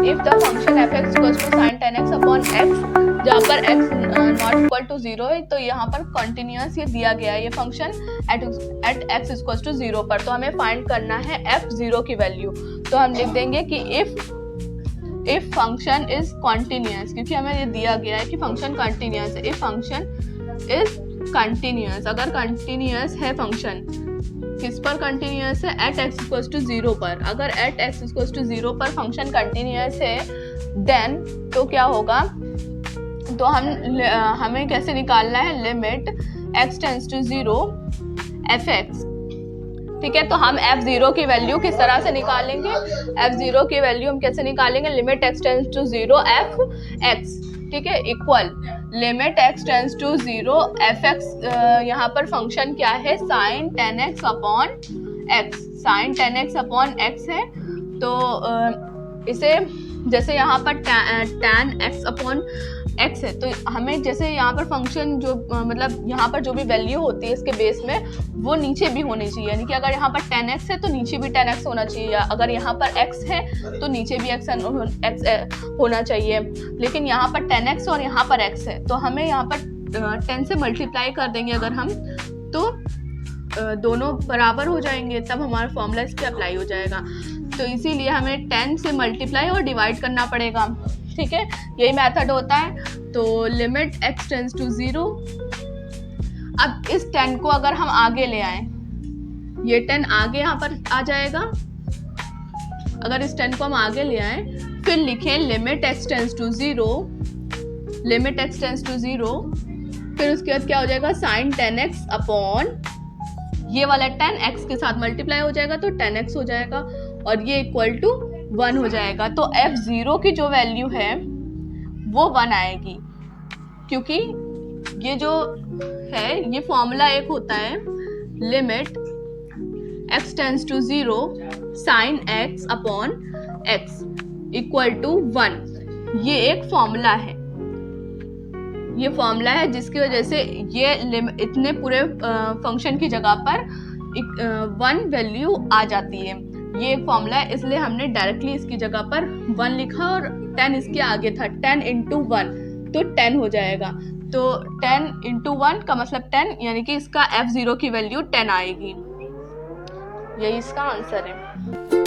If the function f x equal to sine ten x upon x, जहाँ पर x not equal to 0 है, तो यहाँ पर कंटिन्यूअस ये दिया गया है ये function at x equal to 0 पर। तो हमें फाइंड करना है f0 की वैल्यू। तो हम लिख देंगे कि इफ फंक्शन इज कॉन्टिन्यूअस, क्योंकि हमें ये दिया गया है कि फंक्शन कॉन्टिन्यूअस है। इफ फंक्शन इज कॉन्टिन्यूअस, अगर कॉन्टिन्यूअस है फंक्शन, किस पर कॉन्टिन्यूअस है? एट एक्स इक्वल टू 0 पर। अगर एट एक्स इक्वल टू 0 पर फंक्शन कॉन्टिन्यूअस है देन तो क्या होगा, तो हमें कैसे निकालना है? Limit x tends to 0 f x. ठीक है, तो हम f0 की वैल्यू किस तरह से निकालेंगे? f0 की वैल्यू हम कैसे निकालेंगे? Limit x tends to 0 f x, ठीक है, equal limit x tends to 0 f x. यहाँ पर फंक्शन क्या है? Sine 10x upon x. Sine 10x upon x है, तो इसे जैसे यहाँ पर tan x अपॉन एक्स है, तो हमें जैसे यहाँ पर फंक्शन जो मतलब यहाँ पर जो भी वैल्यू होती है इसके बेस में, वो नीचे भी होनी चाहिए। यानी कि अगर यहाँ पर 10x है तो नीचे भी 10x होना चाहिए, या अगर यहाँ पर x है तो नीचे भी x होना चाहिए। लेकिन यहाँ पर 10x और यहाँ पर x है, तो हमें यहाँ पर 10 से मल्टीप्लाई कर देंगे अगर हम, तो दोनों बराबर हो जाएंगे, तब हमारा फॉर्मूला इस पर अप्लाई हो जाएगा। तो इसीलिए हमें 10 से मल्टीप्लाई और डिवाइड करना पड़ेगा। ठीक है, यही मेथड होता है। तो लिमिट x टेंस टू 0, अब इस 10 को अगर हम आगे ले आए, ये 10 आगे यहाँ पर आ जाएगा। अगर इस 10 को हम आगे ले आए, फिर लिखें limit x tends to 0, limit x tends to 0, फिर उसके बाद क्या हो जाएगा? साइन 10x अपॉन ये वाला 10 x के साथ मल्टीप्लाई हो जाएगा तो 10x हो जाएगा, और ये इक्वल टू 1 हो जाएगा। तो f0 की जो वैल्यू है वो 1 आएगी, क्योंकि ये जो है ये फॉर्मूला एक होता है, limit x tends to 0 sine x upon x equal to 1। ये एक फॉर्मूला है, ये फॉर्मूला है जिसकी वजह से ये इतने पूरे फंक्शन की जगह पर 1 वैल्यू आ जाती है। ये एक फॉर्मूला है, इसलिए हमने डायरेक्टली इसकी जगह पर 1 लिखा और 10 इसके आगे था। 10 इंटू 1 तो 10 हो जाएगा। तो 10 इंटू 1 का मतलब 10, यानी कि इसका f0 की वैल्यू 10 आएगी। यही इसका आंसर है।